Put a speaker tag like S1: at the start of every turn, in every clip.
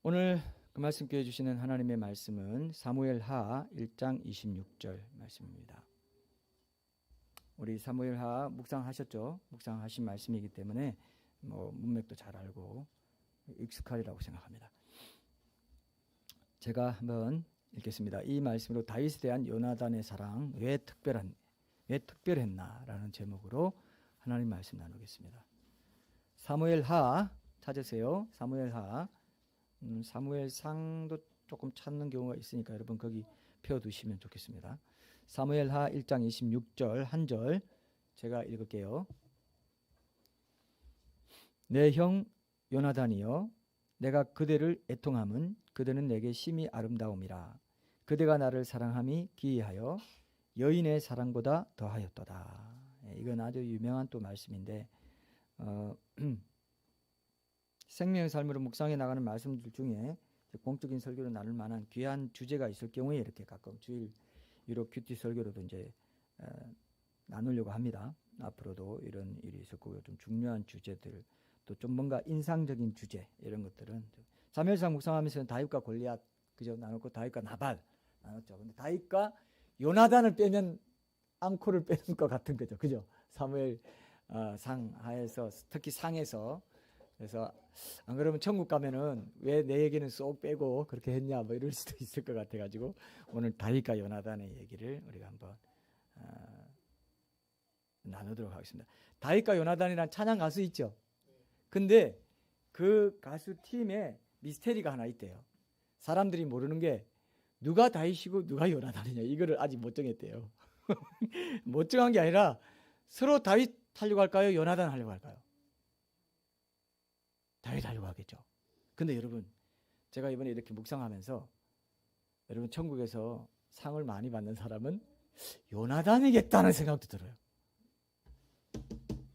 S1: 오늘 그 말씀께 해주시는 하나님의 말씀은 사무엘하 1장 26절 말씀입니다. 우리 사무엘하 묵상하셨죠? 묵상하신 말씀이기 때문에 문맥도 잘 알고 익숙하리라고 생각합니다. 제가 한번 읽겠습니다. 이 말씀으로 다윗에 대한 요나단의 사랑 왜 특별했나라는 제목으로 하나님 말씀 나누겠습니다. 사무엘하 찾으세요. 사무엘하. 사무엘상도 조금 찾는 경우가 있으니까 여러분 거기 펴두시면 좋겠습니다. 사무엘하 1장 26절 한 절 제가 읽을게요. 내 형 요나단이여, 내가 그대를 애통함은 그대는 내게 심히 아름다움이라. 그대가 나를 사랑함이 기이하여 여인의 사랑보다 더하였도다. 이건 아주 유명한 또 말씀인데 생명의 삶으로 묵상해 나가는 말씀들 중에 공적인 설교로 나눌 만한 귀한 주제가 있을 경우에 이렇게 가끔 주일 유럽 큐티 설교로도 이제 나누려고 합니다. 앞으로도 이런 일이 있을 거고요. 좀 중요한 주제들, 또 좀 뭔가 인상적인 주제 이런 것들은 사무엘상 묵상하면서 다윗과 골리앗 그저 나눴고 다윗과 나발 나눴죠. 근데 다윗과 요나단을 빼면 앙코를 빼는 것 같은 거죠. 그죠? 사무엘 상 하에서 특히 상에서 그래서 안 그러면 천국 가면은 왜 내 얘기는 쏙 빼고 그렇게 했냐 뭐 이럴 수도 있을 것 같아가지고 오늘 다윗과 요나단의 얘기를 우리가 한번 나누도록 하겠습니다. 다윗과 요나단이란 찬양 가수 있죠. 근데 그 가수 팀에 미스테리가 하나 있대요. 사람들이 모르는 게 누가 다윗이고 누가 요나단이냐 이거를 아직 못 정했대요. 못 정한 게 아니라 서로 다윗 하려고 할까요? 요나단 하려고 할까요? 다윗 하려고 하겠죠. 근데 여러분 제가 이번에 이렇게 묵상하면서 여러분 천국에서 상을 많이 받는 사람은 요나단이겠다는 생각도 들어요.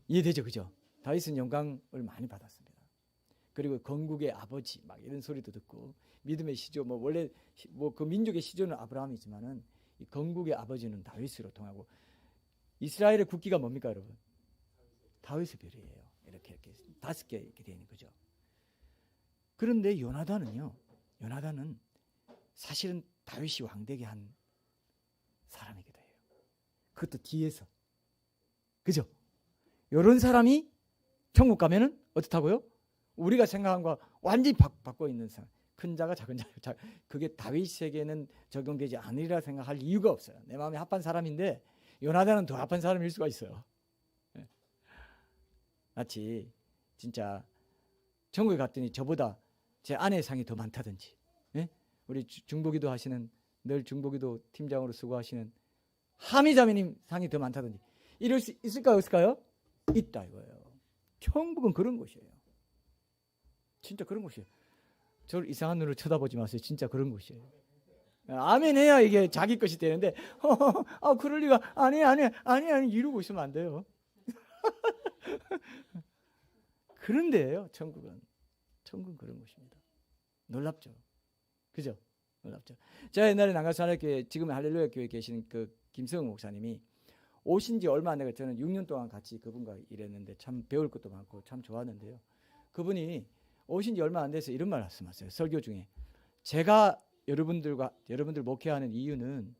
S1: 이해되죠? 그죠? 다윗은 영광을 많이 받았습니다. 그리고 건국의 아버지 막 이런 소리도 듣고 믿음의 시조 원래 그 민족의 시조는 아브라함이지만은 이 건국의 아버지는 다윗으로 통하고 이스라엘의 국기가 뭡니까 여러분? 다윗의 별이에요. 이렇게 5개 이렇게 되어 있는 거죠. 그런데 요나단은 사실은 다윗이 왕되게 한 사람이기도 해요. 그것도 뒤에서. 그죠? 이런 사람이 천국 가면은 어떻다고요? 우리가 생각한 거 완전히 바꿔 있는 사람. 큰 자가 작은 자. 그게 다윗에게는 적용되지 않으리라 생각할 이유가 없어요. 내 마음에 합한 사람인데 요나단은 더 합한 사람일 수가 있어요. 마치 진짜 천국에 갔더니 저보다 제 아내의 상이 더 많다든지, 우리 중보기도 하시는 늘 중보기도 팀장으로 수고하시는 하미자매님 상이 더 많다든지 이럴 수 있을까요? 없을까요? 있다 이거예요. 천국은 그런 곳이에요. 진짜 그런 곳이에요. 저를 이상한 눈으로 쳐다보지 마세요. 진짜 그런 곳이에요. 아멘 해야 이게 자기 것이 되는데 그럴 리가 아니 이러고 있으면 안 돼요. 그런데요, 천국은 그런 곳입니다. 놀랍죠, 그죠? 놀랍죠. 제가 옛날에 남가산학교에 지금 할렐루야 교회에 계시는 그 김성우 목사님이 오신 지 얼마 안 돼서 저는 6년 동안 같이 그분과 일했는데 참 배울 것도 많고 참 좋았는데요. 그분이 오신 지 얼마 안 돼서 이런 말 말씀하세요. 설교 중에 제가 여러분들 목회하는 이유는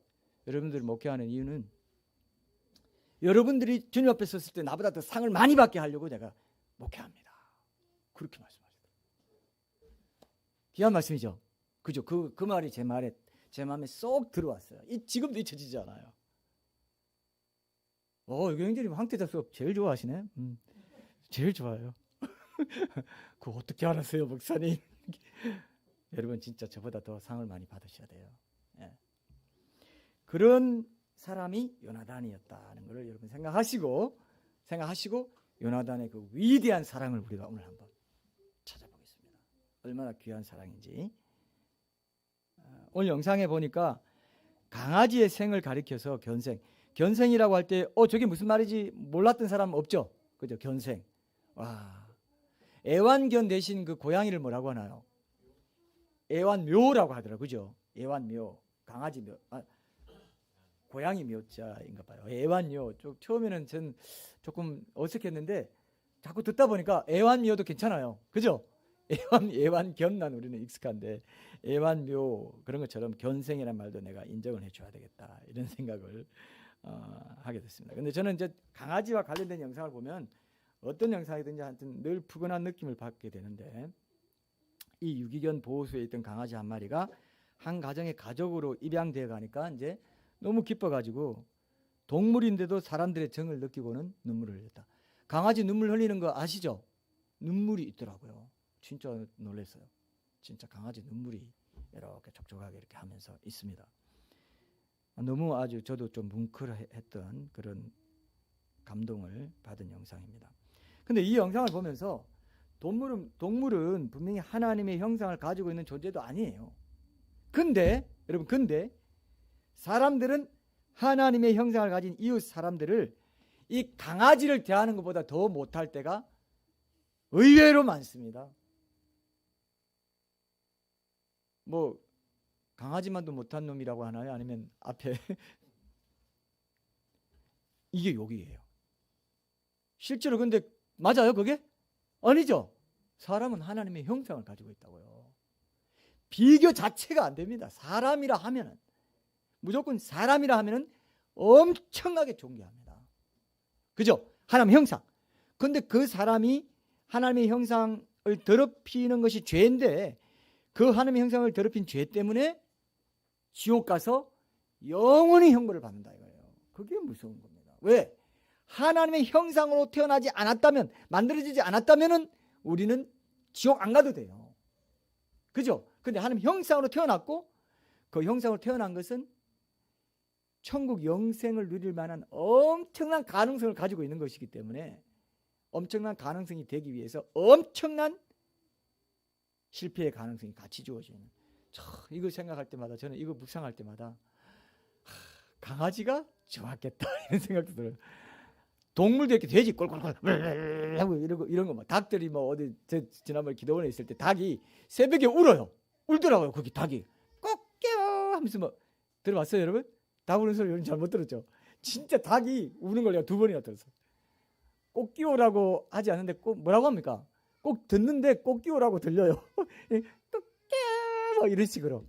S1: 여러분들이 주님 앞에 섰을 때 나보다 더 상을 많이 받게 하려고 내가 목회합니다. 그렇게 말씀하셨어요. 귀한 말씀이죠. 그죠? 그 말이 제 마음에 쏙 들어왔어요. 지금도 잊혀지지 않아요. 교행자님 황태자 수업 제일 좋아하시네. 제일 좋아요. 그거 어떻게 알았어요, 목사님? 여러분 진짜 저보다 더 상을 많이 받으셔야 돼요. 그런 사람이 요나단이었다는 것을 여러분 생각하시고 요나단의 그 위대한 사랑을 우리가 오늘 한번 찾아보겠습니다. 얼마나 귀한 사랑인지. 오늘 영상에 보니까 강아지의 생을 가리켜서 견생이라고 할 때 저게 무슨 말인지 몰랐던 사람 없죠? 그죠? 견생. 와. 애완견 대신 그 고양이를 뭐라고 하나요? 애완묘라고 하더라고요. 그죠? 애완묘. 강아지 묘. 고양이 묘자인가 봐요. 애완묘. 처음에는 전 조금 어색했는데 자꾸 듣다 보니까 애완묘도 괜찮아요. 그죠? 애완견만 우리는 익숙한데 애완묘 그런 것처럼 견생이라는 말도 내가 인정을 해줘야 되겠다 이런 생각을 하게 됐습니다. 근데 저는 이제 강아지와 관련된 영상을 보면 어떤 영상이든지 하여튼 늘 푸근한 느낌을 받게 되는데 이 유기견 보호소에 있던 강아지 한 마리가 한 가정의 가족으로 입양되어 가니까 이제 너무 기뻐가지고 동물인데도 사람들의 정을 느끼고는 눈물을 흘렸다. 강아지 눈물 흘리는 거 아시죠? 눈물이 있더라고요. 진짜 놀랐어요. 진짜 강아지 눈물이 이렇게 촉촉하게 이렇게 하면서 있습니다. 너무 아주 저도 좀 뭉클했던 그런 감동을 받은 영상입니다. 근데 이 영상을 보면서 동물은 분명히 하나님의 형상을 가지고 있는 존재도 아니에요. 근데 여러분 사람들은 하나님의 형상을 가진 이웃 사람들을 이 강아지를 대하는 것보다 더 못할 때가 의외로 많습니다. 뭐 강아지만도 못한 놈이라고 하나요? 아니면 앞에 이게 욕이에요. 실제로 근데 맞아요 그게? 아니죠. 사람은 하나님의 형상을 가지고 있다고요. 비교 자체가 안 됩니다. 사람이라 하면은 무조건 사람이라 하면은 엄청나게 존귀합니다. 그죠? 하나님의 형상. 근데 그 사람이 하나님의 형상을 더럽히는 것이 죄인데 그 하나님의 형상을 더럽힌 죄 때문에 지옥 가서 영원히 형벌을 받는다 이거예요. 그게 무서운 겁니다. 왜? 하나님의 형상으로 태어나지 않았다면, 만들어지지 않았다면은 우리는 지옥 안 가도 돼요. 그죠? 근데 하나님 형상으로 태어났고 그 형상으로 태어난 것은 천국 영생을 누릴 만한 엄청난 가능성을 가지고 있는 것이기 때문에 엄청난 가능성이 되기 위해서 엄청난 실패의 가능성이 같이 주어지는. 이거 생각할 때마다 저는 이거 묵상할 때마다 강아지가 좋았겠다 이런 생각도 들어요. 동물도 이렇게 돼지 꼴꼴꼴 하고 이런 거 막 닭들이 뭐 어디 지난번에 기도원에 있을 때 닭이 새벽에 울더라고요. 거기 닭이 꼬끼요 하면서 뭐 들어봤어요 여러분? 닭 우는 소리 여러분 잘못 들었죠? 진짜 닭이 우는 걸 내가 2번이나 들었어요. 꼬끼요라고 하지 않는데 꼭 뭐라고 합니까? 꼭 듣는데 꼬끼요라고 들려요. 꼬끼요 뭐 이런 식으로.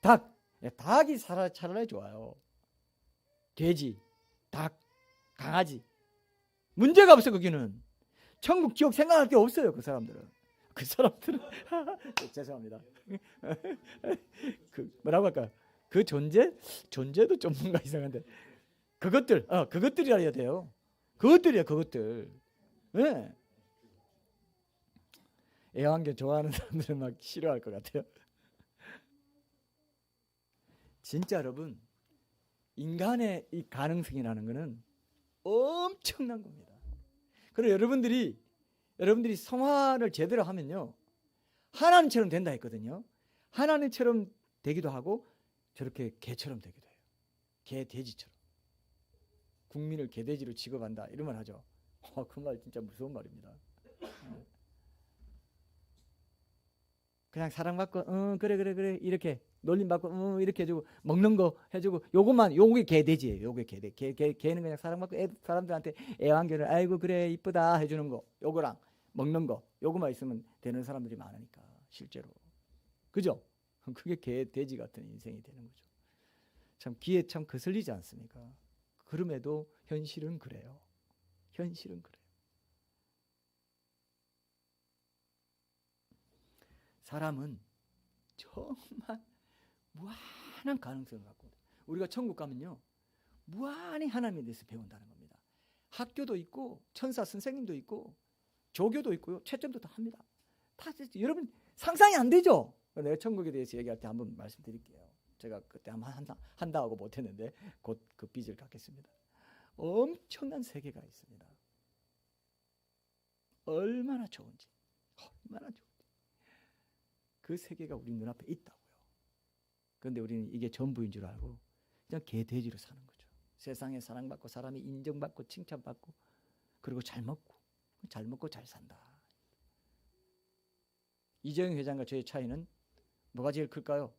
S1: 닭이 차라리 좋아요. 돼지, 닭, 강아지 문제가 없어. 거기는 천국 지옥 생각할 게 없어요. 그 사람들은 죄송합니다. 뭐라고 할까요? 그 존재도 좀 뭔가 이상한데 그것들이라 해야 돼요. 그것들. 네. 애완견 좋아하는 사람들은 막 싫어할 것 같아요. 진짜 여러분 인간의 이 가능성이라는 것은 엄청난 겁니다. 그리고 여러분들이 성화를 제대로 하면요 하나님처럼 된다 했거든요. 하나님처럼 되기도 하고 저렇게 개처럼 되기도 해요. 개 돼지처럼. 국민을 개돼지로 취급한다 이런 말 하죠. 그 말 진짜 무서운 말입니다. 그냥 사랑받고 그래 이렇게 놀림받고 이렇게 해주고 먹는 거 해주고 요게 개돼지예요. 요게 개는 그냥 사랑받고 사람들한테 애완견을 아이고 그래 이쁘다 해주는 거 요거랑 먹는 거 요거만 있으면 되는 사람들이 많으니까 실제로. 그죠? 그게 개돼지 같은 인생이 되는 거죠. 참 귀에 참 거슬리지 않습니까? 그럼에도 현실은 그래요. 사람은 정말 무한한 가능성을 갖고 우리가 천국 가면요 무한히 하나님에 대해서 배운다는 겁니다. 학교도 있고 천사 선생님도 있고 조교도 있고요 채점도 다 합니다. 다 여러분 상상이 안 되죠? 내가 천국에 대해서 얘기할 때 한번 말씀드릴게요. 제가 그때 한번 한다 하고 못했는데 곧 그 빚을 갚겠습니다. 엄청난 세계가 있습니다. 얼마나 좋은지 그 세계가 우리 눈앞에 있다고요. 그런데 우리는 이게 전부인 줄 알고 그냥 개돼지로 사는 거죠. 세상에 사랑받고 사람이 인정받고 칭찬받고 그리고 잘 먹고 잘 산다. 이재용 회장과 저의 차이는 뭐가 제일 클까요?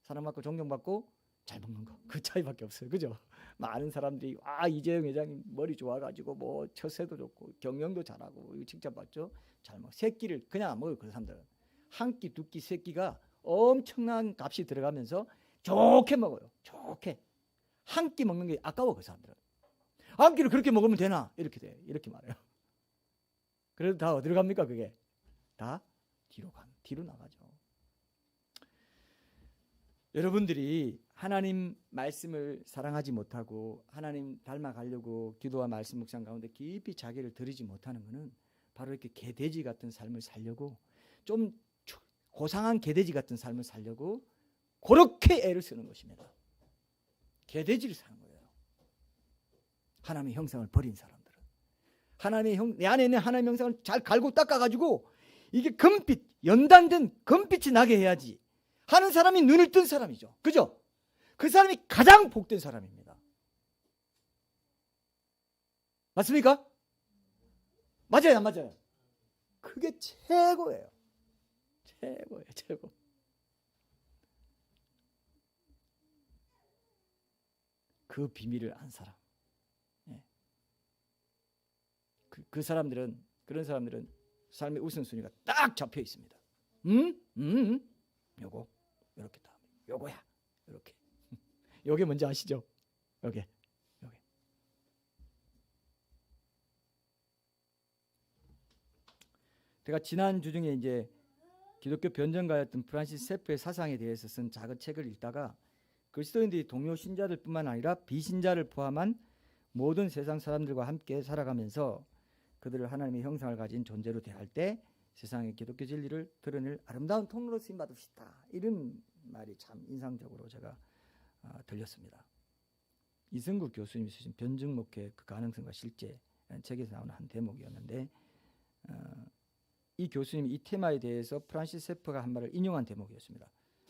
S1: 사랑받고 존경받고 잘 먹는 거. 그 차이밖에 없어요. 그죠? 많은 사람들이 이재용 회장님 머리 좋아가지고 뭐 처세도 좋고 경영도 잘하고 이거 칭찬받죠. 잘 먹어. 새끼를 그냥 안 먹어요. 그 사람들은 한 끼 두 끼 세 끼가 엄청난 값이 들어가면서 좋게 먹어요. 좋게 한 끼 먹는 게 아까워. 그 사람들은 한 끼를 그렇게 먹으면 되나 이렇게 돼. 이렇게 말해요. 그래도 다 어디로 갑니까? 그게 다 뒤로 나가죠. 여러분들이 하나님 말씀을 사랑하지 못하고 하나님 닮아가려고 기도와 말씀 묵상 가운데 깊이 자기를 들이지 못하는 것은 바로 이렇게 개돼지 같은 삶을 살려고 좀 고상한 개돼지 같은 삶을 살려고 그렇게 애를 쓰는 것입니다. 개돼지를 사는 거예요. 하나님의 형상을 버린 사람들은 내 안에 있는 하나님의 형상을 잘 갈고 닦아가지고 이게 금빛 연단된 금빛이 나게 해야지 하는 사람이 눈을 뜬 사람이죠. 그죠? 그 사람이 가장 복된 사람입니다. 맞습니까? 맞아요, 안 맞아요? 그게 최고예요. 최고. 그 비밀을 안 사람. 그 사람들은 그런 사람들은 삶의 우선순위가 딱 잡혀 있습니다. 요거 이렇게 다 요거야 이렇게. 요게 뭔지 아시죠? 요게. 제가 지난 주 중에 이제 기독교 변정가였던 프란시스 세프의 사상에 대해서 쓴 작은 책을 읽다가 그리스도인들이 동료 신자들뿐만 아니라 비신자를 포함한 모든 세상 사람들과 함께 살아가면서 그들을 하나님의 형상을 가진 존재로 대할 때 세상의 기독교 진리를 드러낼 아름다운 통로로 쓰임받을 수 있다. 이런 말이 참 인상적으로 제가 들렸습니다. 이승국 교수님이 쓰신 변증목회 그 가능성과 실제 책에서 나오는 한 대목이었는데 이 교수님이 이 테마에 대해서 프란시스 세프가 한 말을 인용한 대목이었습니다.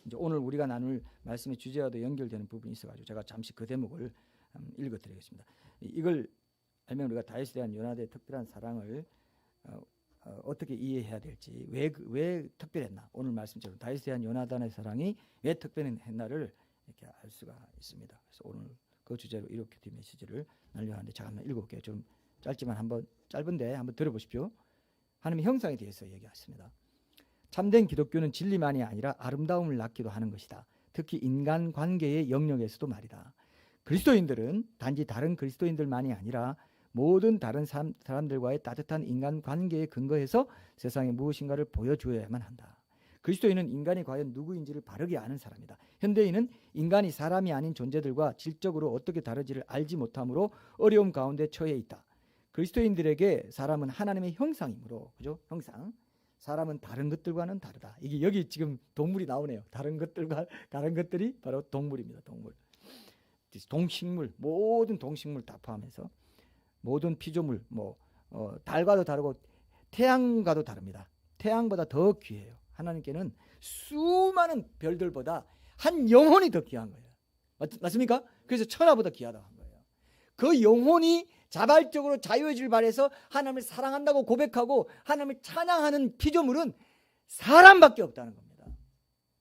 S1: 이제 오늘 우리가 나눌 말씀의 주제와도 연결되는 부분이 있어가지고 제가 잠시 그 대목을 읽어드리겠습니다. 이걸 알면 우리가 다윗에 대한 요나단의 특별한 사랑을 어떻게 이해해야 될지 왜 특별했나 오늘 말씀처럼 다윗에 대한 요나단의 사랑이 왜 특별했나를 이렇게 알 수가 있습니다. 그래서 오늘 그 주제로 이렇게 메시지를 나누려 하는데 제가 한번 읽어볼게요. 좀 짧지만 짧은데 한번 들어보십시오. 하나님의 형상에 대해서 얘기했습니다. 참된 기독교는 진리만이 아니라 아름다움을 낳기도 하는 것이다. 특히 인간관계의 영역에서도 말이다. 그리스도인들은 단지 다른 그리스도인들만이 아니라 모든 다른 사람들과의 따뜻한 인간관계에 근거해서 세상에 무엇인가를 보여주어야만 한다. 그리스도인은 인간이 과연 누구인지를 바르게 아는 사람이다. 현대인은 인간이 사람이 아닌 존재들과 질적으로 어떻게 다르지를 알지 못함으로 어려움 가운데 처해 있다. 그리스도인들에게 사람은 하나님의 형상이므로, 그죠? 형상. 사람은 다른 것들과는 다르다. 이게 여기 지금 동물이 나오네요. 다른 것들이 바로 동물입니다. 동물. 동식물, 모든 동식물 다 포함해서 모든 피조물, 달과도 다르고 태양과도 다릅니다. 태양보다 더 귀해요. 하나님께는 수많은 별들보다 한 영혼이 더 귀한 거예요. 맞습니까? 그래서 천하보다 귀하다고 한 거예요. 그 영혼이 자발적으로 자유의지를 발해서 하나님을 사랑한다고 고백하고 하나님을 찬양하는 피조물은 사람밖에 없다는 겁니다.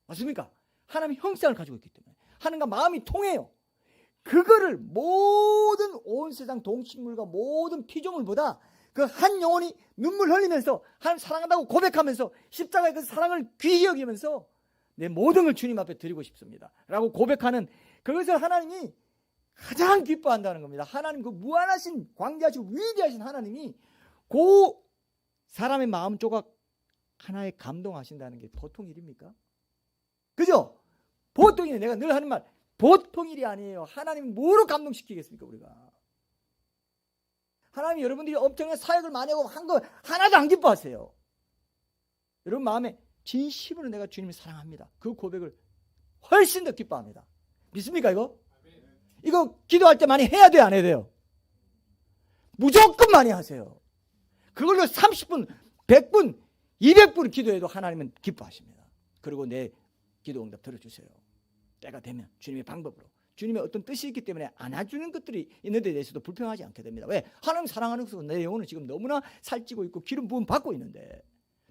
S1: 맞습니까? 하나님의 형상을 가지고 있기 때문에 하나님과 마음이 통해요. 그거를 모든 온 세상 동식물과 모든 피조물보다 그 한 영혼이 눈물 흘리면서 하나님 사랑한다고 고백하면서 십자가의 그 사랑을 귀히 여기면서 내 모든 걸 주님 앞에 드리고 싶습니다 라고 고백하는 그것을 하나님이 가장 기뻐한다는 겁니다. 하나님 그 무한하신 광대하시고 위대하신 하나님이 그 사람의 마음 조각 하나에 감동하신다는 게 보통 일입니까? 그죠? 보통 일이 내가 늘 하는 말 보통 일이 아니에요. 하나님 뭐로 감동시키겠습니까 우리가? 하나님이 여러분들이 엄청난 사역을 많이 하고 한 거 하나도 안 기뻐하세요. 여러분 마음에 진심으로 내가 주님을 사랑합니다. 그 고백을 훨씬 더 기뻐합니다. 믿습니까 이거? 이거 기도할 때 많이 해야 돼요? 안 해야 돼요? 무조건 많이 하세요. 그걸로 30분, 100분, 200분 기도해도 하나님은 기뻐하십니다. 그리고 내 기도 응답 들어주세요. 때가 되면 주님의 방법으로 주님의 어떤 뜻이 있기 때문에 안아주는 것들이 있는 데 대해서도 불평하지 않게 됩니다. 왜? 하나님 사랑하는 것으로 내 영혼은 지금 너무나 살찌고 있고 기름 부음 받고 있는데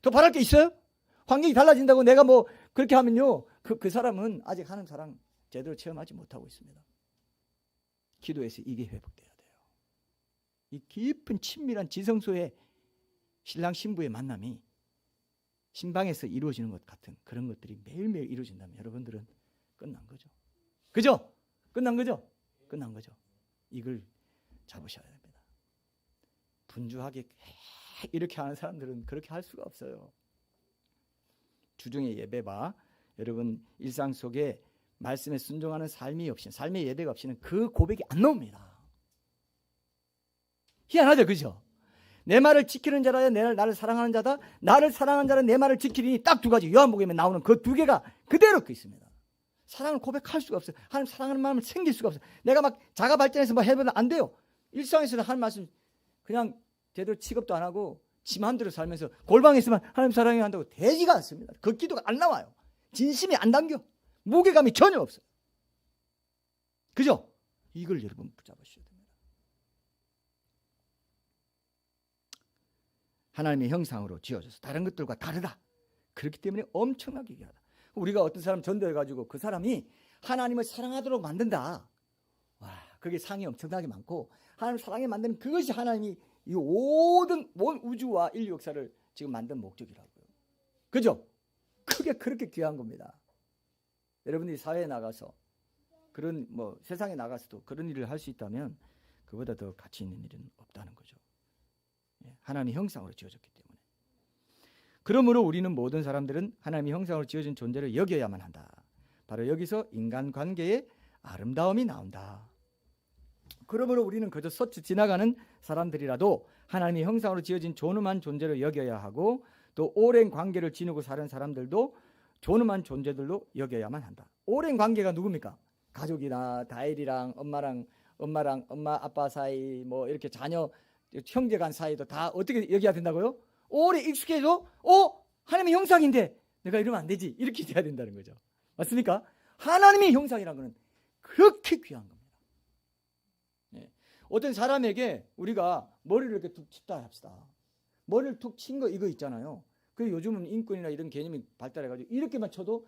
S1: 더 바랄 게 있어요? 환경이 달라진다고 내가 뭐 그렇게 하면요 그 사람은 아직 하나님 사랑 제대로 체험하지 못하고 있습니다. 기도해서 이게 회복돼야 돼요. 이 깊은 친밀한 지성소의 신랑 신부의 만남이 신방에서 이루어지는 것 같은 그런 것들이 매일매일 이루어진다면 여러분들은 끝난 거죠. 그죠? 끝난 거죠? 끝난 거죠. 이걸 잡으셔야 됩니다. 분주하게 이렇게 하는 사람들은 그렇게 할 수가 없어요. 주중의 예배와 여러분 일상 속에 말씀에 순종하는 삶이 없이는, 삶의 예배가 없이는 그 고백이 안 나옵니다. 희한하죠, 그죠? 내 말을 지키는 자라 나를 사랑하는 자다. 나를 사랑하는 자는 내 말을 지키리니. 딱 두 가지 요한복음에 나오는 그 두 개가 그대로 있습니다. 사랑을 고백할 수가 없어요. 하나님 사랑하는 마음을 생길 수가 없어요. 내가 막 자가 발전해서 뭐 해보면 안 돼요. 일상에서는 하나님 말씀 그냥 제대로 취급도 안 하고 지 마음대로 살면서 골방에 있으면 하나님 사랑해 한다고 되지가 않습니다. 그 기도가 안 나와요. 진심이 안 담겨. 무게감이 전혀 없어요. 그죠? 이걸 여러분 붙잡으셔야 됩니다. 하나님의 형상으로 지어져서 다른 것들과 다르다. 그렇기 때문에 엄청나게 귀하다. 우리가 어떤 사람 전도해가지고 그 사람이 하나님을 사랑하도록 만든다. 와, 그게 상이 엄청나게 많고 하나님을 사랑에 만드는 그것이 하나님이 이 모든 우주와 인류 역사를 지금 만든 목적이라고요. 그죠? 그게 그렇게 귀한 겁니다. 여러분들이 사회에 나가서 그런 세상에 나가서도 그런 일을 할 수 있다면 그보다 더 가치 있는 일은 없다는 거죠. 하나님의 형상으로 지어졌기 때문에. 그러므로 우리는 모든 사람들은 하나님의 형상으로 지어진 존재를 여겨야만 한다. 바로 여기서 인간관계의 아름다움이 나온다. 그러므로 우리는 그저 스쳐 지나가는 사람들이라도 하나님의 형상으로 지어진 존엄한 존재로 여겨야 하고 또 오랜 관계를 지니고 사는 사람들도 존엄한 존재들로 여겨야만 한다. 오랜 관계가 누굽니까? 가족이나 다일이랑 엄마 아빠 사이 이렇게 자녀 형제간 사이도 다 어떻게 여겨야 된다고요? 오래 익숙해져? 하나님의 형상인데 내가 이러면 안 되지. 이렇게 돼야 된다는 거죠. 맞습니까? 하나님의 형상이라는 것은 그렇게 귀한 겁니다. 어떤 사람에게 우리가 머리를 이렇게 툭 쳤다 합시다. 머리를 툭 친 거 이거 있잖아요. 그 요즘은 인권이나 이런 개념이 발달해가지고 이렇게만 쳐도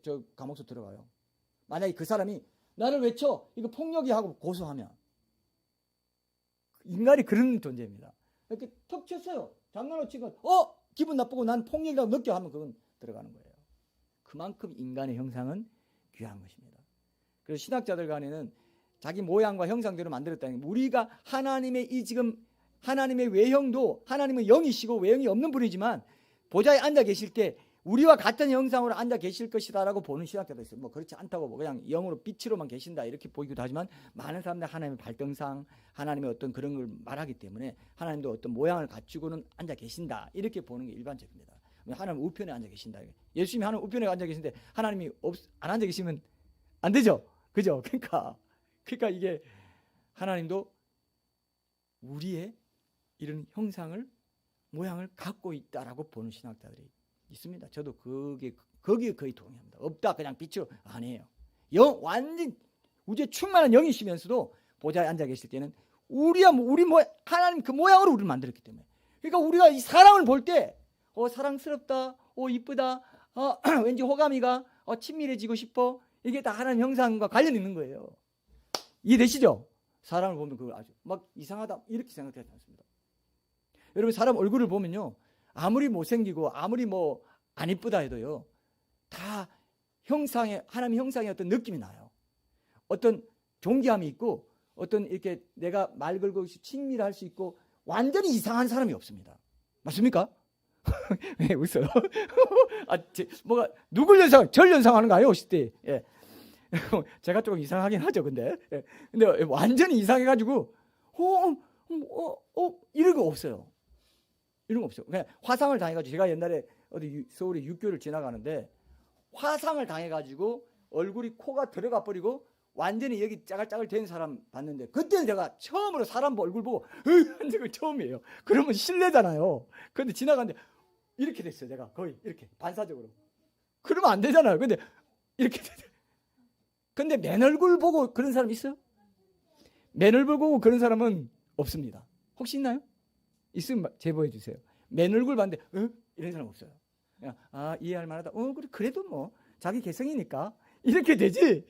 S1: 저 감옥소 들어가요. 만약에 그 사람이 나를 왜 쳐? 이거 폭력이 하고 고소하면 인간이 그런 존재입니다. 이렇게 턱 쳤어요. 장난으로 치고 기분 나쁘고 난 폭력이라고 느껴 하면 그건 들어가는 거예요. 그만큼 인간의 형상은 귀한 것입니다. 그래서 신학자들 간에는 자기 모양과 형상대로 만들었다는 게 우리가 하나님의 지금 하나님의 외형도 하나님은 영이시고 외형이 없는 분이지만 보좌에 앉아 계실 때 우리와 같은 형상으로 앉아 계실 것이다라고 보는 신학자도 있어요. 그렇지 않다고 그냥 영으로 빛으로만 계신다 이렇게 보이기도 하지만 많은 사람들 하나님의 발등상 하나님의 어떤 그런 걸 말하기 때문에 하나님도 어떤 모양을 갖추고는 앉아 계신다 이렇게 보는 게 일반적입니다. 하나님 우편에 앉아 계신다. 예수님이 하나님 우편에 앉아 계신데 하나님이 안 앉아 계시면 안 되죠. 그죠? 그러니까 이게 하나님도 우리의 이런 형상을 모양을 갖고 있다라고 보는 신학자들이 있습니다. 저도 거기에 거의 동의합니다. 없다 그냥 빛으로 아니에요. 완전 우주에 충만한 영이시면서도 보좌에 앉아 계실 때는 우리 하나님 그 모양으로 우리를 만들었기 때문에 그러니까 우리가 이 사람을 볼 때 사랑스럽다, 이쁘다, 왠지 호감이가 친밀해지고 싶어 이게 다 하나님 형상과 관련 있는 거예요. 이해되시죠? 사람을 보면 그걸 아주 막 이상하다 이렇게 생각하지 않습니다. 여러분 사람 얼굴을 보면요 아무리 못생기고 아무리 안 이쁘다 해도요 다 하나님 형상의 어떤 느낌이 나요. 어떤 존귀함이 있고 어떤 이렇게 내가 말 걸고 친밀할 수 있고 완전히 이상한 사람이 없습니다. 맞습니까? 왜 웃어요? 누굴 절 연상하는 거 아니에요? 50대. 예. 제가 조금 이상하긴 하죠, 근데 완전히 이상해가지고 이런 거 없어요. 이런 거 없어요. 그냥 화상을 당해가지고 제가 옛날에 어디 서울에 육교를 지나가는데 화상을 당해가지고 얼굴이 코가 들어가 버리고 완전히 여기 짜글짜글 된 사람 봤는데 그때는 제가 처음으로 사람 얼굴 보고 한 적은 처음이에요. 그러면 실례잖아요. 그런데 지나가는데 이렇게 됐어요. 제가 거의 이렇게 반사적으로. 그러면 안 되잖아요. 근데 이렇게 됐어요. 근데 맨 얼굴 보고 그런 사람 있어요? 맨 얼굴 보고 그런 사람은 없습니다. 혹시 있나요? 있으면 제보해 주세요. 맨 얼굴 봤는데 이런 사람 없어요. 그냥 이해할 만하다. 그래도 자기 개성이니까 이렇게 되지.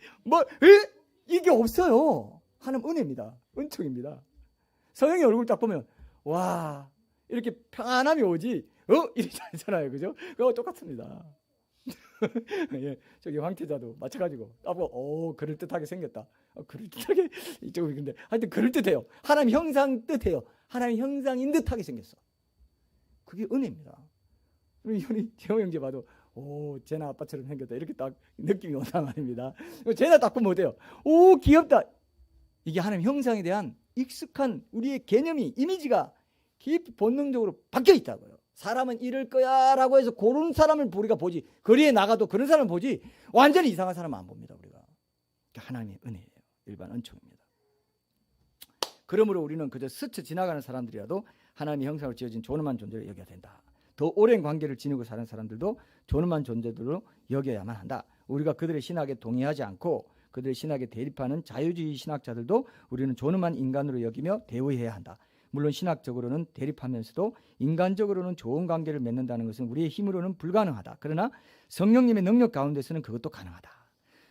S1: 이게 없어요. 하나님 은혜입니다. 은총입니다. 성령의 얼굴 딱 보면 와 이렇게 평안함이 오지 이러지 않잖아요. 그죠? 그거 똑같습니다. 예, 저기 황태자도 마찬가지고 딱 보고 그럴듯하게 생겼다. 그럴듯하게 이쪽이 근데 하여튼 그럴듯해요. 하나님 형상 뜻해요. 하나님 형상인 듯하게 생겼어. 그게 은혜입니다. 우리 재호 형제 봐도 쟤나 아빠처럼 생겼다 이렇게 딱 느낌이 온단 말입니다. 쟤나 딱 보면 어때요? 오 귀엽다. 이게 하나님 형상에 대한 익숙한 우리의 개념이 이미지가 깊이 본능적으로 바뀌어 있다고요. 사람은 이럴 거야 라고 해서 그런 사람을 우리가 보지, 거리에 나가도 그런 사람을 보지 완전히 이상한 사람은 안 봅니다. 우리가 하나님의 은혜예요. 일반 은총입니다. 그러므로 우리는 그저 스쳐 지나가는 사람들이라도 하나님의 형상으로 지어진 존엄한 존재로 여겨야 된다. 더 오랜 관계를 지니고 사는 사람들도 존엄한 존재들로 여겨야만 한다. 우리가 그들의 신학에 동의하지 않고 그들의 신학에 대립하는 자유주의 신학자들도 우리는 존엄한 인간으로 여기며 대우해야 한다. 물론 신학적으로는 대립하면서도 인간적으로는 좋은 관계를 맺는다는 것은 우리의 힘으로는 불가능하다. 그러나 성령님의 능력 가운데서는 그것도 가능하다.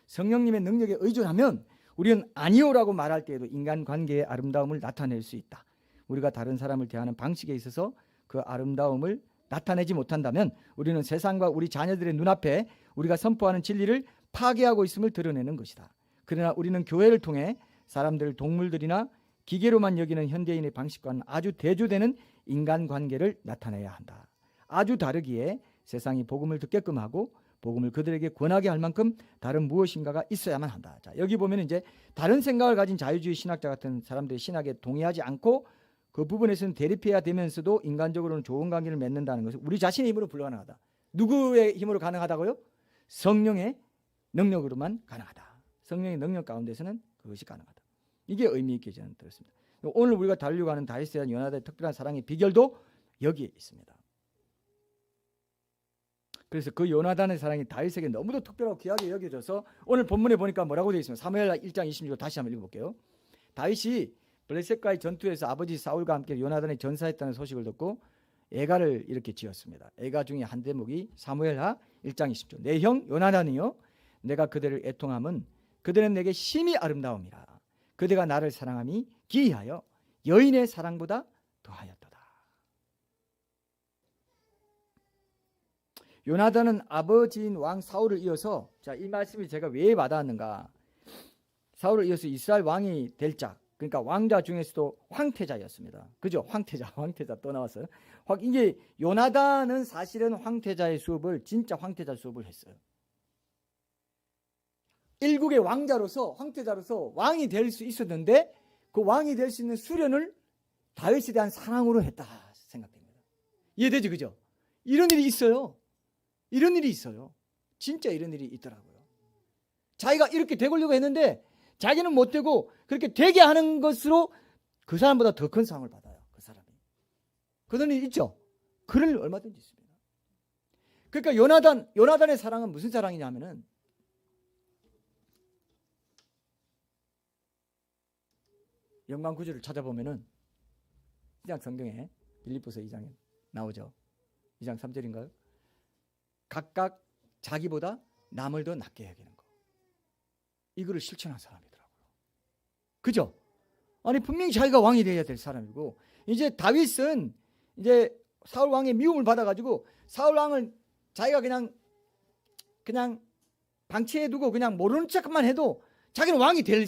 S1: 성령님의 능력에 의존하면 우리는 아니오라고 말할 때에도 인간관계의 아름다움을 나타낼 수 있다. 우리가 다른 사람을 대하는 방식에 있어서 그 아름다움을 나타내지 못한다면 우리는 세상과 우리 자녀들의 눈앞에 우리가 선포하는 진리를 파괴하고 있음을 드러내는 것이다. 그러나 우리는 교회를 통해 사람들을 동물들이나 기계로만 여기는 현대인의 방식과는 아주 대조되는 인간관계를 나타내야 한다. 아주 다르기에 세상이 복음을 듣게끔 하고 복음을 그들에게 권하게 할 만큼 다른 무엇인가가 있어야만 한다. 자, 여기 보면 이제 다른 생각을 가진 자유주의 신학자 같은 사람들의 신학에 동의하지 않고 그 부분에서는 대립해야 되면서도 인간적으로는 좋은 관계를 맺는다는 것은 우리 자신의 힘으로 불가능하다. 누구의 힘으로 가능하다고요? 성령의 능력으로만 가능하다. 성령의 능력 가운데서는 그것이 가능하다. 이게 의미 있게 저는 들었습니다. 오늘 우리가 다루려고 하는 다윗에 대한 요나단의 특별한 사랑의 비결도 여기에 있습니다. 그래서 그 요나단의 사랑이 다윗에게 너무도 특별하고 귀하게 여겨져서 오늘 본문에 보니까 뭐라고 되어 있습니다. 사무엘 1장 26절 다시 한번 읽어볼게요. 다윗이 블레셋과의 전투에서 아버지 사울과 함께 요나단이 전사했다는 소식을 듣고 애가를 이렇게 지었습니다. 애가 중에 한 대목이 사무엘하 1장 20절. 내 형 요나단이요 내가 그들을 애통함은 그들은 내게 심히 아름다움이라. 그대가 나를 사랑함이 기이하여 여인의 사랑보다 더하였도다. 요나단은 아버지인 왕 사울을 이어서 자, 이 말씀이 제가 왜 와닿았는가? 사울을 이어서 이스라엘 왕이 될 자, 그러니까 왕자 중에서도 황태자였습니다. 그죠? 황태자 또 나왔어요. 이게 요나단은 사실은 황태자의 수업을 진짜 황태자 수업을 했어요. 일국의 왕자로서 황태자로서 왕이 될 수 있었는데 그 왕이 될 수 있는 수련을 다윗에 대한 사랑으로 했다 생각됩니다. 이해되지 그죠? 이런 일이 있어요. 이런 일이 있어요. 진짜 이런 일이 있더라고요. 자기가 이렇게 되려고 했는데 자기는 못 되고 그렇게 되게 하는 것으로 그 사람보다 더 큰 상을 받아요. 그 사람이. 그런 일이 있죠. 그런 일 얼마든지 있습니다. 그러니까 요나단의 사랑은 무슨 사랑이냐면은 영광 구절을 찾아보면은 그냥 성경에 빌립보서 2장에 나오죠. 2장 3절인가요? 각각 자기보다 남을 더 낫게 여기는 거. 이거를 실천한 사람이더라고요. 그죠? 아니 분명히 자기가 왕이 되어야 될 사람이고 이제 다윗은 이제 사울 왕의 미움을 받아가지고 사울 왕을 자기가 그냥 방치해 두고 그냥 모르는 척만 해도 자기는 왕이 될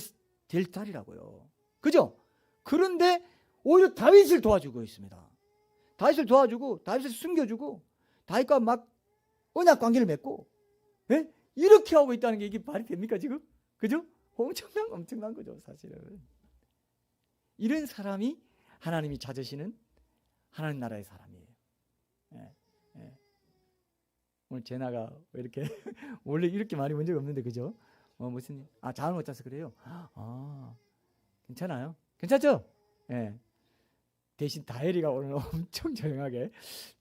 S1: 자리라고요. 그죠? 그런데 오히려 다윗을 도와주고 있습니다. 다윗을 도와주고 다윗을 숨겨주고 다윗과 막 언약 관계를 맺고 이렇게 하고 있다는 게 이게 말이 됩니까 지금? 그죠? 엄청난 거죠 사실은. 이런 사람이 하나님이 찾으시는 하나님 나라의 사람이에요. 오늘 제나가 왜 이렇게 원래 이렇게 많이 본 적 없는데 그죠? 무슨 잠을 못 자서 그래요? 괜찮아요? 괜찮죠? 예. 대신 다엘이가 오늘 엄청 조용하게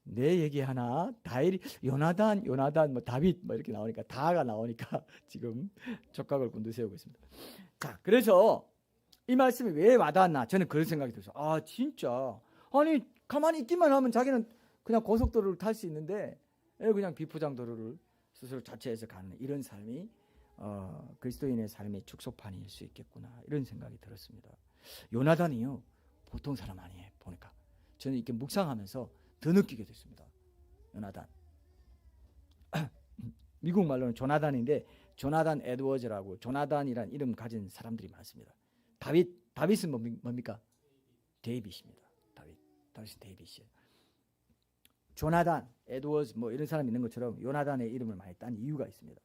S1: 내 얘기 하나 다엘이 요나단 뭐 다윗 뭐 이렇게 나오니까 다가 나오니까 지금 촉각을 곤두세우고 있습니다. 자, 그래서 이 말씀이 왜 와닿았나? 저는 그런 생각이 들어서 진짜 아니 가만히 있기만 하면 자기는 그냥 고속도로를 탈 수 있는데 그냥 비포장도로를 스스로 자체해서 가는 이런 삶이 그리스도인의 삶의 축소판일 수 있겠구나 이런 생각이 들었습니다. 요나단이요 보통 사람 아니에요. 보니까 저는 이렇게 묵상하면서 더 느끼게 됐습니다. 요나단 미국 말로는 조나단인데 조나단 에드워즈라고 조나단이란 이름 가진 사람들이 많습니다. 다윗은 뭡니까? 데이빗입니다. 다윗은 데이빗이에요. 조나단, 에드워즈 뭐 이런 사람 있는 것처럼 요나단의 이름을 많이 딴 이유가 있습니다.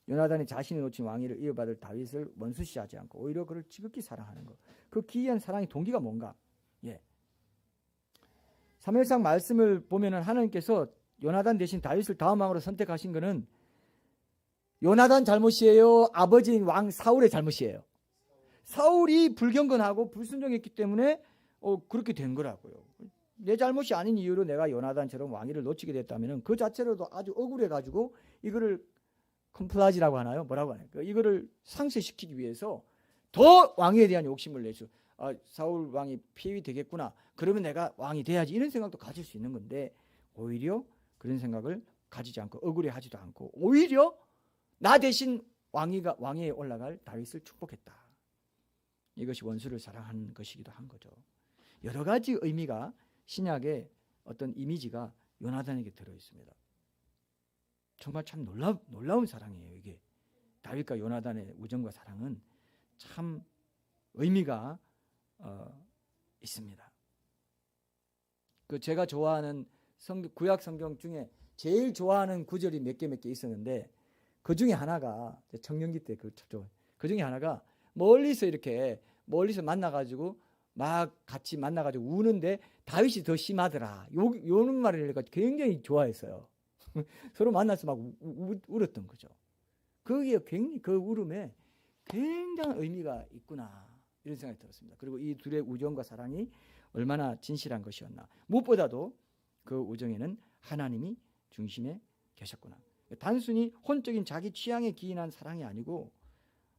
S1: 요나단이 자신이 놓친 왕위를 이어받을 다윗을 원수시하지 않고 오히려 그를 지극히 사랑하는 것. 그 기이한 사랑의 동기가 뭔가? 예. 사무엘상 말씀을 보면은 하나님께서 요나단 대신 다윗을 다음 왕으로 선택하신 것은 요나단 잘못이에요? 아버지인 왕 사울의 잘못이에요? 사울이 불경건하고 불순종했기 때문에 그렇게 된 거라고요. 내 잘못이 아닌 이유로 내가 요나단처럼 왕위를 놓치게 됐다면 그 자체로도 아주 억울해가지고 이거를 컴플라지라고 하나요? 뭐라고 하나요? 이거를 상쇄시키기 위해서 더 왕위에 대한 욕심을 내죠. 사울 왕이 폐위 되겠구나. 그러면 내가 왕이 돼야지. 이런 생각도 가질 수 있는 건데 오히려 그런 생각을 가지지 않고 억울해하지도 않고 오히려 나 대신 왕위에 올라갈 다윗을 축복했다. 이것이 원수를 사랑하는 것이기도 한 거죠. 여러 가지 의미가 신약의 어떤 이미지가 요나단에게 들어 있습니다. 정말 참 놀라운 사랑이에요. 이게 다윗과 요나단의 우정과 사랑은 참 의미가 있습니다. 제가 좋아하는 구약 성경 중에 제일 좋아하는 구절이 몇 개 있었는데 그 중에 하나가 청년기 때 그 중에 하나가 멀리서 만나가지고 막 같이 만나가지고 우는데 다윗이 더 심하더라. 요는 말을 굉장히 좋아했어요. 서로 만나서 막 울었던 거죠. 거기에 굉장히 그 울음에 굉장한 의미가 있구나 이런 생각이 들었습니다. 그리고 이 둘의 우정과 사랑이 얼마나 진실한 것이었나. 무엇보다도 그 우정에는 하나님이 중심에 계셨구나. 단순히 혼적인 자기 취향에 기인한 사랑이 아니고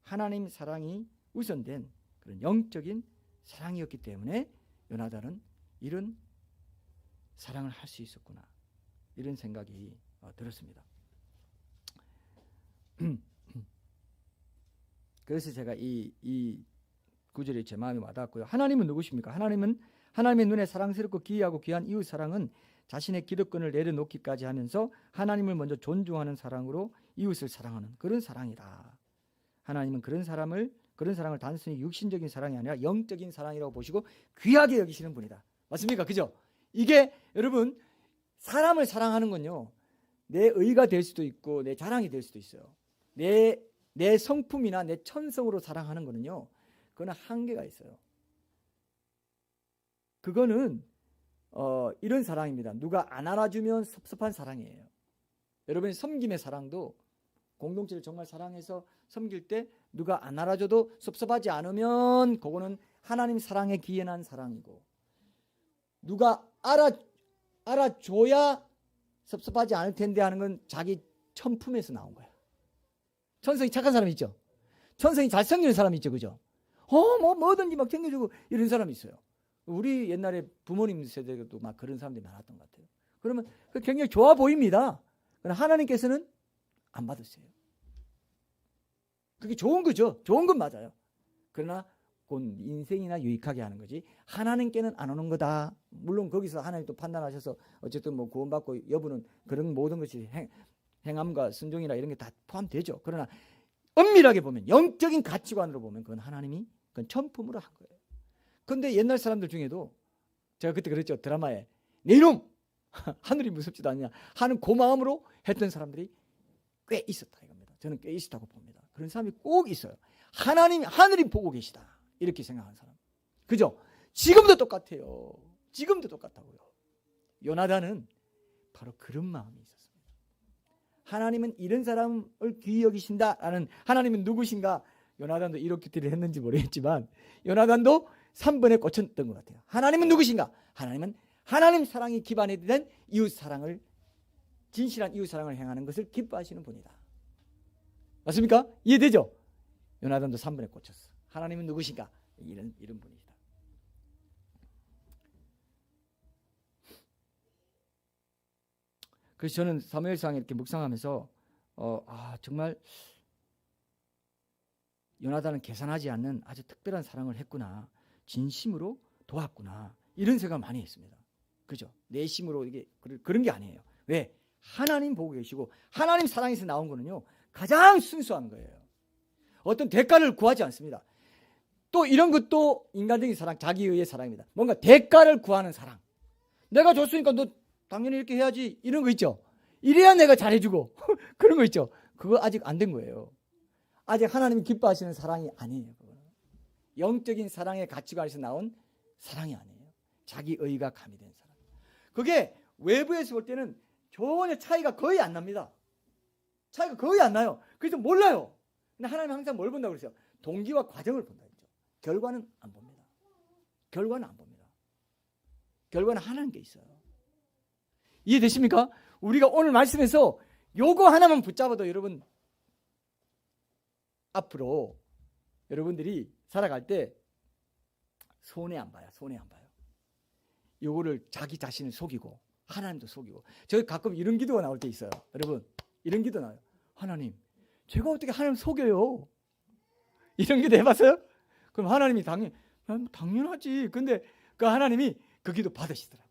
S1: 하나님 사랑이 우선된 그런 영적인 사랑이었기 때문에 요나단은 이런 사랑을 할 수 있었구나 이런 생각이 들었습니다. 그래서 제가 이 구절이 제 마음에 와닿았고요. 하나님은 누구십니까? 하나님은 하나님의 눈에 사랑스럽고 기이하고 귀한 이웃 사랑은 자신의 기득권을 내려놓기까지 하면서 하나님을 먼저 존중하는 사랑으로 이웃을 사랑하는 그런 사랑이다. 하나님은 그런 사랑을 단순히 육신적인 사랑이 아니라 영적인 사랑이라고 보시고 귀하게 여기시는 분이다. 맞습니까? 그죠? 이게 여러분 사람을 사랑하는 건요. 내 의가 될 수도 있고 내 자랑이 될 수도 있어요. 내 성품이나 내 천성으로 사랑하는 거는요. 그거는 한계가 있어요. 그거는 이런 사랑입니다. 누가 안 알아주면 섭섭한 사랑이에요. 여러분이 섬김의 사랑도 공동체를 정말 사랑해서 섬길 때 누가 안 알아줘도 섭섭하지 않으면 그거는 하나님 사랑에 기인한 사랑이고 누가 알아줘야 섭섭하지 않을 텐데 하는 건 자기 천품에서 나온 거야. 천성이 착한 사람이 있죠. 천성이 잘 섬기는 사람이 있죠. 그죠? 뭐든지 막 챙겨주고 이런 사람이 있어요. 우리 옛날에 부모님 세대도 막 그런 사람들이 많았던 것 같아요. 그러면 굉장히 좋아 보입니다. 그러나 하나님께서는 안 받으세요. 그게 좋은 거죠. 좋은 건 맞아요. 그러나 그건 인생이나 유익하게 하는 거지 하나님께는 안 오는 거다. 물론 거기서 하나님 또 판단하셔서 어쨌든 뭐 구원받고 여부는 그런 모든 것이 행함과 순종이나 이런 게 다 포함되죠. 그러나 엄밀하게 보면 영적인 가치관으로 보면 그건 하나님이 그건 천품으로 한 거예요. 그런데 옛날 사람들 중에도 제가 그때 그랬죠. 드라마에 내 이놈 하늘이 무섭지도 않냐 하는 그 마음으로 했던 사람들이 꽤 있었다 이겁니다. 저는 꽤 있었다고 봅니다. 그런 사람이 꼭 있어요. 하늘이 보고 계시다 이렇게 생각하는 사람. 그죠? 지금도 똑같아요. 지금도 똑같다고요. 요나단은 바로 그런 마음이 있었습니다. 하나님은 이런 사람을 귀히 여기신다라는 하나님은 누구신가? 요나단도 이렇게 했는지 모르겠지만 요나단도 3번에 꽂혔던 것 같아요. 하나님은 누구신가? 하나님은 하나님 사랑이 기반이 된 이웃 사랑을 진실한 이웃 사랑을 행하는 것을 기뻐하시는 분이다. 맞습니까? 이해되죠? 요나단도 3번에 꽂혔어. 하나님은 누구신가? 이런 분이다. 그래서 저는 사무엘상 이렇게 묵상하면서 정말 요나단은 계산하지 않는 아주 특별한 사랑을 했구나. 진심으로 도왔구나. 이런 생각을 많이 했습니다. 그죠? 내심으로 이게 그런 게 아니에요. 왜? 하나님 보고 계시고 하나님 사랑에서 나온 거는요, 가장 순수한 거예요. 어떤 대가를 구하지 않습니다. 또 이런 것도 인간적인 사랑, 자기의의 사랑입니다. 뭔가 대가를 구하는 사랑. 내가 줬으니까 너 당연히 이렇게 해야지, 이런 거 있죠. 이래야 내가 잘해주고 그런 거 있죠. 그거 아직 안 된 거예요. 아직 하나님이 기뻐하시는 사랑이 아니에요. 그거는. 영적인 사랑의 가치관에서 나온 사랑이 아니에요. 자기의가 가미된 사랑. 그게 외부에서 볼 때는 전혀 차이가 거의 안 납니다. 차이가 거의 안 나요. 그래서 몰라요. 근데 하나님은 항상 뭘 본다고 그러세요? 동기와 과정을 본다 그랬죠. 결과는 안 봅니다. 결과는 안 봅니다. 결과는 하나님께 있어요. 이해되십니까? 우리가 오늘 말씀에서 요거 하나만 붙잡아도 여러분, 앞으로 여러분들이 살아갈 때 손해 안 봐요. 손해 안 봐요. 요거를 자기 자신을 속이고 하나님도 속이고. 저 가끔 이런 기도가 나올 때 있어요. 여러분, 이런 기도 나와요. 하나님, 제가 어떻게 하나님 속여요? 이런 기도 해봤어요? 그럼 하나님이 당연하지. 근데 그 하나님이 그 기도 받으시더라고요.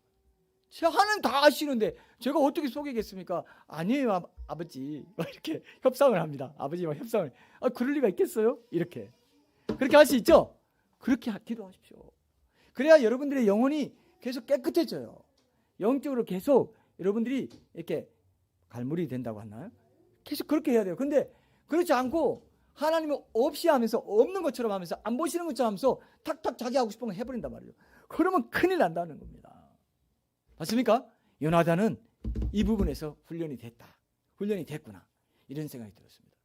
S1: 하나님 다 아시는데 제가 어떻게 속이겠습니까? 아니에요, 아버지. 이렇게 협상을 합니다. 아버지와 협상을. 그럴 리가 있겠어요? 이렇게. 그렇게 할 수 있죠? 그렇게 기도하십시오. 그래야 여러분들의 영혼이 계속 깨끗해져요. 영적으로 계속 여러분들이 이렇게 갈무리 된다고 하나요? 계속 그렇게 해야 돼요. 근데 그렇지 않고 하나님이 없이 하면서, 없는 것처럼 하면서, 안 보시는 것처럼 하면서 탁탁 자기 하고 싶은 거 해버린단 말이에요. 그러면 큰일 난다는 겁니다. 맞습니까? 요나단은 이 부분에서 훈련이 됐구나, 이런 생각이 들었습니다.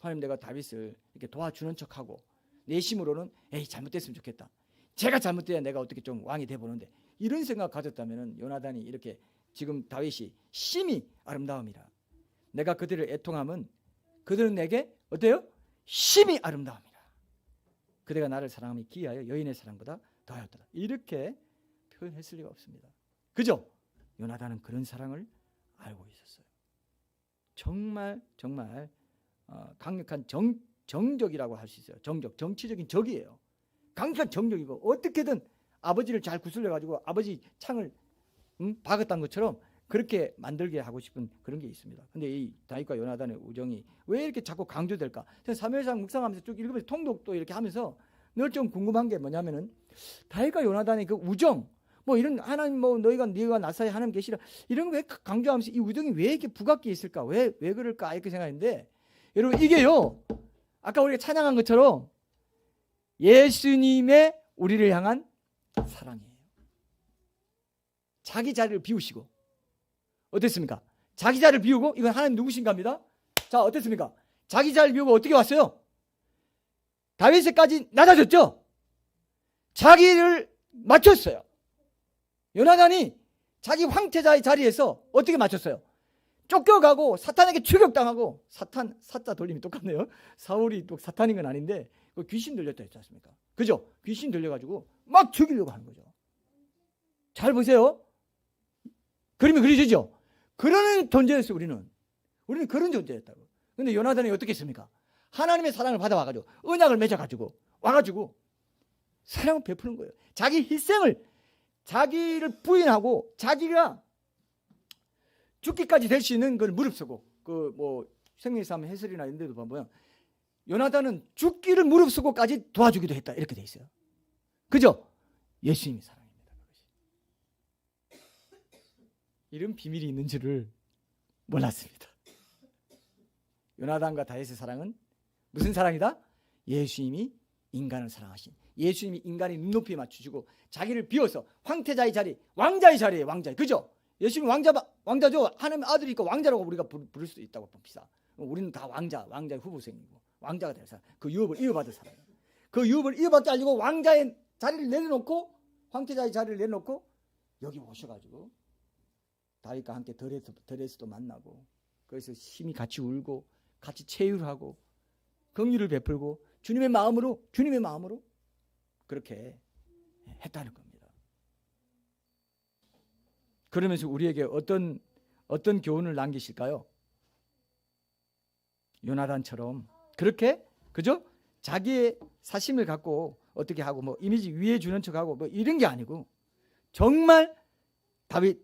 S1: 하나님, 내가 다윗을 이렇게 도와주는 척하고 내심으로는 잘못됐으면 좋겠다, 제가 잘못돼야 내가 어떻게 좀 왕이 돼보는데, 이런 생각 가졌다면 요나단이 이렇게 지금 다윗이 심히 아름다움이라, 내가 그들을 애통함은 그들은 내게 어때요? 심히 아름다움이라, 그대가 나를 사랑함이 기하여 여인의 사랑보다 더하였더라, 이렇게 표현했을 리가 없습니다. 그죠? 요나단은 그런 사랑을 알고 있었어요. 정말 강력한 정적이라고 할 수 있어요. 정치적인 적이에요. 강력한 정적이고, 어떻게든 아버지를 잘 구슬려 가지고 아버지 창을 박았던 것처럼 그렇게 만들게 하고 싶은 그런 게 있습니다. 근데 이 다윗과 요나단의 우정이 왜 이렇게 자꾸 강조될까? 저는 사무엘상 묵상하면서 쭉 읽으면서 통독도 이렇게 하면서 늘 좀 궁금한 게 뭐냐면은, 다윗과 요나단의 그 우정, 이런 하나님 네가 나 사이에 하나님 계시라, 이런 거 왜 강조하면서 이 우정이 왜 이렇게 부각해 있을까? 왜 그럴까? 이렇게 생각했는데, 여러분, 이게요, 아까 우리가 찬양한 것처럼 예수님의 우리를 향한 사랑이에요. 자기 자리를 비우시고, 어땠습니까? 자기 자리를 비우고, 이건 하나님 누구신가입니다. 자, 어땠습니까? 자기 자리를 비우고 어떻게 왔어요? 다윗에까지 낮아졌죠? 자기를 맞췄어요. 요나단이 자기 황태자의 자리에서 어떻게 맞췄어요? 쫓겨가고 사탄에게 추격당하고, 사자 돌림이 똑같네요. 사울이 또 사탄인 건 아닌데 그 귀신 들렸다 했지 않습니까? 그죠? 귀신 들려가지고 막 죽이려고 하는 거죠. 잘 보세요. 그림이 그려지죠? 그런 존재였어요. 우리는 그런 존재였다고. 근데 요나단이 어떻게 했습니까? 하나님의 사랑을 받아와가지고 언약을 맺어가지고 와가지고 사랑을 베푸는 거예요. 자기 희생을, 자기를 부인하고 자기가 죽기까지 될 수 있는 걸 무릅쓰고, 생명의삶 해설이나 이런 데도 보면 요나단은 죽기를 무릅쓰고까지 도와주기도 했다, 이렇게 돼 있어요. 그죠? 예수님이 사랑입니다. 이런 비밀이 있는 줄을 몰랐습니다. 요나단과 다윗의 사랑은 무슨 사랑이다? 예수님이 인간을 사랑하신, 예수님이 인간의 눈높이에 맞추시고 자기를 비워서 황태자의 자리, 왕자의 자리에 왕자, 그죠? 예수님 왕자죠. 하나님 아들이니까 왕자라고 우리가 부를 수 있다고 봅시다. 우리는 다 왕자의 후보생이고 왕자가 될 사람, 그 유업을 이어받을 사람, 그 유업을 이어받지 않고 왕자의 자리를 내려놓고, 황태자의 자리를 내려놓고 여기 오셔가지고 다윗과 함께 덜에서도 만나고, 그래서 힘이 같이 울고 같이 체휼하고 긍휼을 베풀고 주님의 마음으로 그렇게 했다는 겁니다. 그러면서 우리에게 어떤 교훈을 남기실까요? 요나단처럼 그렇게, 그죠? 자기의 사심을 갖고 어떻게 하고 뭐 이미지 위에 주는 척하고 뭐 이런 게 아니고 정말 다윗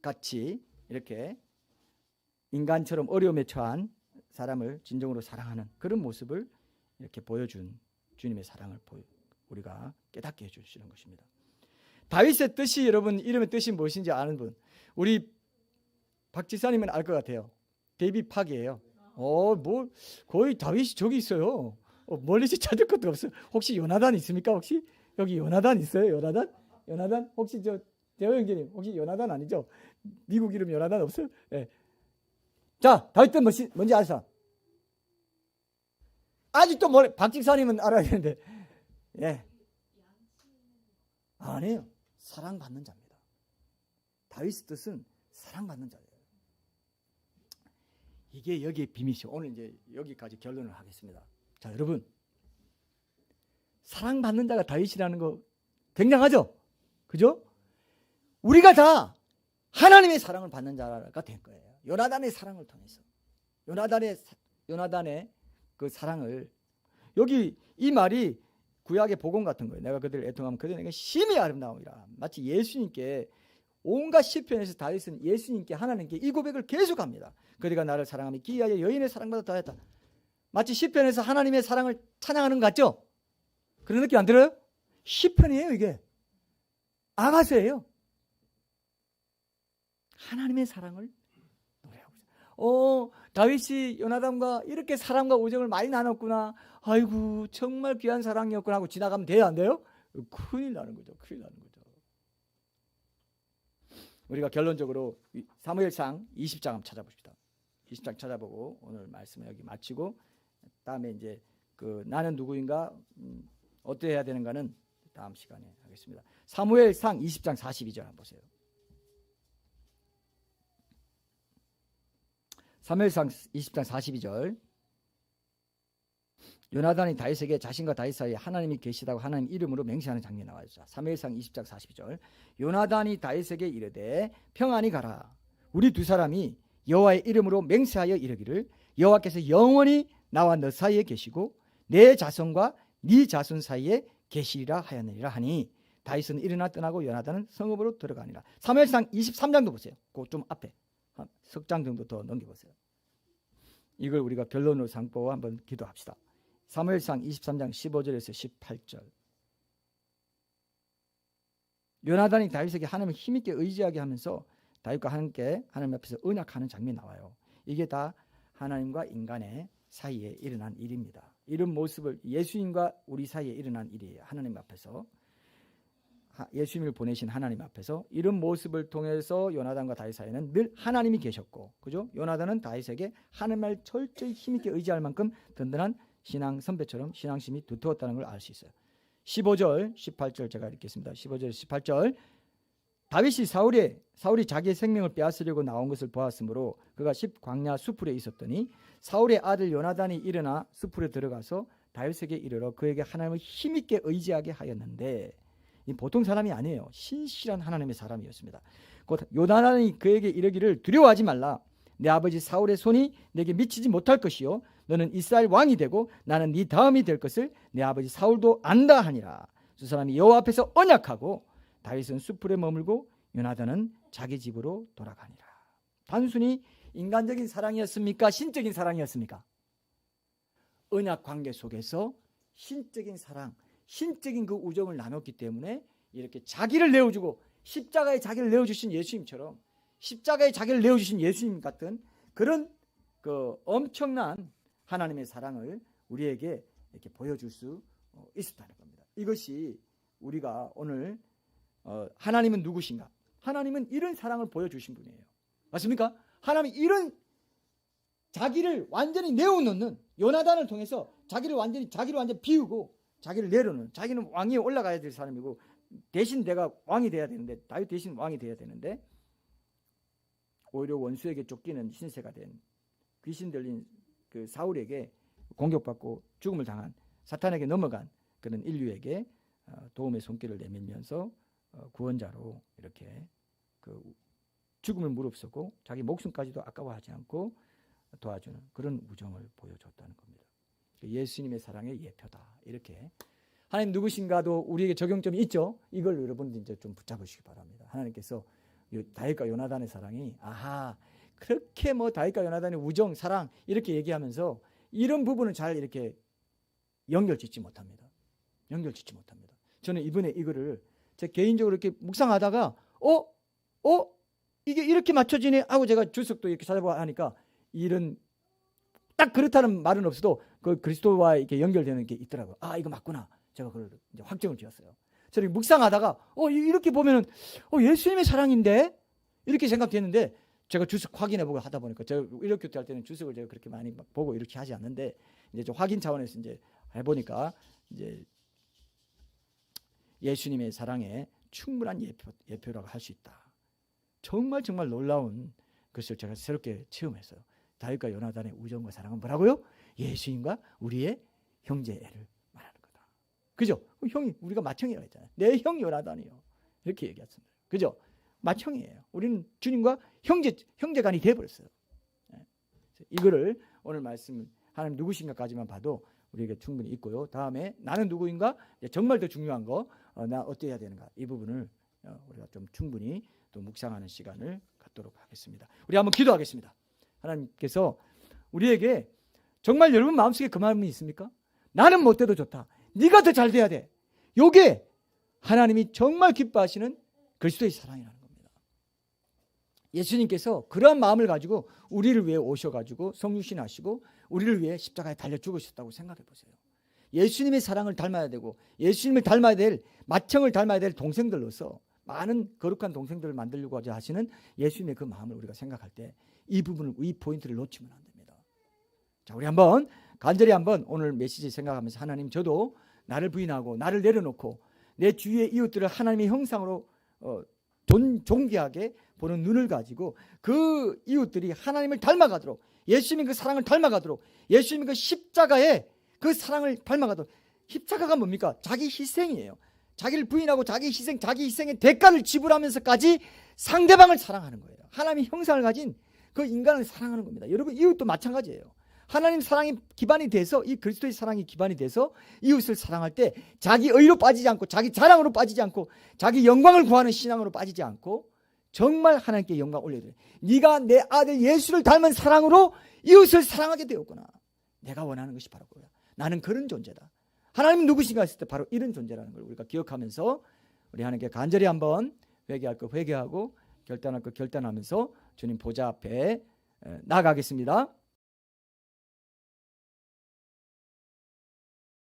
S1: 같이 이렇게 인간처럼 어려움에 처한 사람을 진정으로 사랑하는 그런 모습을 이렇게 보여준 주님의 사랑을 우리가 깨닫게 해주시는 것입니다. 다윗의 뜻이 여러분 이름의 뜻이 무엇인지 아는 분, 우리 박 지사님은 알 것 같아요. 데이빗 팍이에요. 뭐 거의 다윗이 저기 있어요. 멀리서 찾을 것도 없어요. 혹시 요나단 있습니까? 혹시 여기 요나단 있어요? 요나단 혹시 저 대호 형제님 혹시 요나단 아니죠? 미국 이름 요나단 없어요? 네. 자, 다윗 뜻 뭔지 아는 사람? 아직도 박 집사님은 알아야 되는데, 예, 아니에요. 사랑받는 자입니다. 다윗의 뜻은 사랑받는 자예요. 이게 여기에 비밀이죠. 오늘 이제 여기까지 결론을 하겠습니다. 자, 여러분, 사랑받는 자가 다윗이라는 거 굉장하죠? 그죠? 우리가 다 하나님의 사랑을 받는 자가 된 거예요. 요나단의 사랑을 통해서. 요나단의 그 사랑을, 여기 이 말이 구약의 복음 같은 거예요. 내가 그들을 애통하면 그들은 내가 심히 아름다움이라. 마치 예수님께 온갖 시편에서 다윗은 예수님께 하나님께 이 고백을 계속합니다. 그대가 나를 사랑하며 기이하여 여인의 사랑보다 더했다. 마치 시편에서 하나님의 사랑을 찬양하는 것 같죠? 그런 느낌 안 들어요? 시편이에요 이게. 아가서예요. 하나님의 사랑을 노래하고 있어요. 다윗이 요나단과 이렇게 사랑과 우정을 많이 나눴구나. 아이고 정말 귀한 사랑이었구나 하고 지나가면 돼요 안 돼요? 큰일 나는 거죠. 우리가 결론적으로 사무엘상 20장 한번 찾아봅시다. 20장 찾아보고 오늘 말씀을 여기 마치고 다음에 이제 그 나는 누구인가 어떻게 해야 되는가는 다음 시간에 하겠습니다. 사무엘상 20장 42절 한번 보세요. 사무엘상 20장 42절. 요나단이 다윗에게 자신과 다윗 사이에 하나님이 계시다고 하나님 이름으로 맹세하는 장면이 나와요. 사무엘상 20장 42절. 요나단이 다윗에게 이르되 평안히 가라. 우리 두 사람이 여호와의 이름으로 맹세하여 이르기를 여호와께서 영원히 나와 너 사이에 계시고 내 자손과 네 자손 사이에 계시리라 하였느니라 하니 다윗은 일어나 떠나고 요나단은 성읍으로 들어가니라. 사무엘상 23장도 보세요. 그 좀 앞에 한 석 장 정도 더 넘겨보세요. 이걸 우리가 결론으로 삼고 한번 기도합시다. 사무엘상 23장 15절에서 18절. 요나단이 다윗에게 하나님을 힘있게 의지하게 하면서 다윗과 함께 하나님 앞에서 언약하는 장면이 나와요. 이게 다 하나님과 인간의 사이에 일어난 일입니다. 이런 모습을 예수님과 우리 사이에 일어난 일이에요. 하나님 앞에서 예수님을 보내신 하나님 앞에서 이런 모습을 통해서 요나단과 다윗 사이에는 늘 하나님이 계셨고, 그죠? 요나단은 다윗에게 하나님을 철저히 힘있게 의지할 만큼 든든한 신앙 선배처럼 신앙심이 두터웠다는 걸 알 수 있어요. 15절, 18절 제가 읽겠습니다. 15절, 18절. 다윗이 사울이 자기의 생명을 빼앗으려고 나온 것을 보았으므로 그가 광야 수풀에 있었더니 사울의 아들 요나단이 일어나 수풀에 들어가서 다윗에게 이르러 그에게 하나님을 힘있게 의지하게 하였는데, 이 보통 사람이 아니에요. 신실한 하나님의 사람이었습니다. 곧 요나단이 그에게 이르기를 두려워하지 말라. 내 아버지 사울의 손이 내게 미치지 못할 것이요 너는 이스라엘 왕이 되고 나는 네 다음이 될 것을 내 아버지 사울도 안다 하니라. 두 사람이 여호와 앞에서 언약하고 다윗은 수풀에 머물고 요나단은 자기 집으로 돌아가니라. 단순히 인간적인 사랑이었습니까? 신적인 사랑이었습니까? 언약 관계 속에서 신적인 사랑, 신적인 그 우정을 나눴기 때문에 이렇게 자기를 내어주고 십자가에 자기를 내어주신 예수님처럼 십자가에 자기를 내어주신 예수님 같은 그런 그 엄청난 하나님의 사랑을 우리에게 이렇게 보여줄 수 있었다는 겁니다. 이것이 우리가 오늘 하나님은 누구신가? 하나님은 이런 사랑을 보여주신 분이에요. 맞습니까? 하나님이 이런 자기를 완전히 내어놓는 요나단을 통해서 자기를 완전히 비우고 자기를 내려놓는, 자기는 왕위에 올라가야 될 사람이고 대신 내가 왕이 돼야 되는데, 다윗 대신 왕이 돼야 되는데 오히려 원수에게 쫓기는 신세가 된 귀신 들린 그 사울에게 공격받고 죽음을 당한 사탄에게 넘어간 그런 인류에게 도움의 손길을 내밀면서 구원자로 이렇게 그 죽음을 무릅쓰고 자기 목숨까지도 아까워하지 않고 도와주는 그런 우정을 보여줬다는 겁니다. 예수님의 사랑의 예표다. 이렇게 하나님 누구신가도 우리에게 적용점이 있죠. 이걸 여러분들 이제 좀 붙잡으시기 바랍니다. 하나님께서 다윗과 요나단의 사랑이 그렇게 뭐 다윗과 요나단의 우정, 사랑 이렇게 얘기하면서 이런 부분은 잘 이렇게 연결짓지 못합니다. 저는 이번에 이거를 제 개인적으로 이렇게 묵상하다가 이게 이렇게 맞춰지네 하고 제가 주석도 이렇게 찾아보고 하니까 이런 딱 그렇다는 말은 없어도 그 그리스도와 이렇게 연결되는 게 있더라고요. 이거 맞구나. 제가 그걸 이제 확정을 지었어요. 저는 묵상하다가 이렇게 보면은 예수님의 사랑인데 이렇게 생각했는데 제가 주석 확인해보고 하다 보니까 제가 일요교태 할 때는 주석을 제가 그렇게 많이 보고 이렇게 하지 않는데 이제 좀 확인 차원에서 이제 해보니까 이제 예수님의 사랑에 충분한 예표라고 할 수 있다. 정말 놀라운 것을 제가 새롭게 체험했어요. 다윗과 요나단의 우정과 사랑은 뭐라고요? 예수님과 우리의 형제를 말하는 거다. 그죠? 형이 우리가 맏형이라고 했잖아요. 내 형 요나단이요. 이렇게 얘기했습니다. 그죠? 맏형이에요. 우리는 주님과 형제간이 되어버렸어요. 이거를 오늘 말씀 하나님 누구신가까지만 봐도 우리에게 충분히 있고요. 다음에 나는 누구인가? 정말 더 중요한 거, 나 어떻게 해야 되는가? 이 부분을 우리가 좀 충분히 또 묵상하는 시간을 갖도록 하겠습니다. 우리 한번 기도하겠습니다. 하나님께서 우리에게 정말 여러분 마음속에 그 마음이 있습니까? 나는 못 돼도 좋다. 네가 더 잘 돼야 돼. 요게 하나님이 정말 기뻐하시는 그리스도의 사랑이라는 겁니다. 예수님께서 그러한 마음을 가지고 우리를 위해 오셔가지고 성육신하시고 우리를 위해 십자가에 달려 죽으셨다고 생각해 보세요. 예수님의 사랑을 닮아야 되고 예수님을 닮아야 될 맏형을 닮아야 될 동생들로서 많은 거룩한 동생들을 만들려고 하시는 예수님의 그 마음을 우리가 생각할 때 이 부분을 이 포인트를 놓치면 안 됩니다. 자, 우리 한번 간절히 한번 오늘 메시지 생각하면서 하나님 저도 나를 부인하고 나를 내려놓고 내 주위의 이웃들을 하나님의 형상으로 존귀하게 보는 눈을 가지고 그 이웃들이 하나님을 닮아가도록 예수님의 그 사랑을 닮아가도록 예수님의 그 십자가의 그 사랑을 닮아가도록 십자가가 뭡니까? 자기 희생이에요. 자기를 부인하고 자기 희생의 대가를 지불하면서까지 상대방을 사랑하는 거예요. 하나님의 형상을 가진 그 인간을 사랑하는 겁니다. 여러분 이웃도 마찬가지예요. 하나님 사랑이 기반이 돼서 이 그리스도의 사랑이 기반이 돼서 이웃을 사랑할 때 자기 의로 빠지지 않고 자기 자랑으로 빠지지 않고 자기 영광을 구하는 신앙으로 빠지지 않고 정말 하나님께 영광 올려드려요. 네가 내 아들 예수를 닮은 사랑으로 이웃을 사랑하게 되었구나. 내가 원하는 것이 바로 그거야. 나는 그런 존재다. 하나님 누구신가 했을 때 바로 이런 존재라는 걸 우리가 기억하면서 우리 하나님께 간절히 한번 회개할 거 회개하고 결단할 거 결단하면서 주님 보좌 앞에 나아가겠습니다.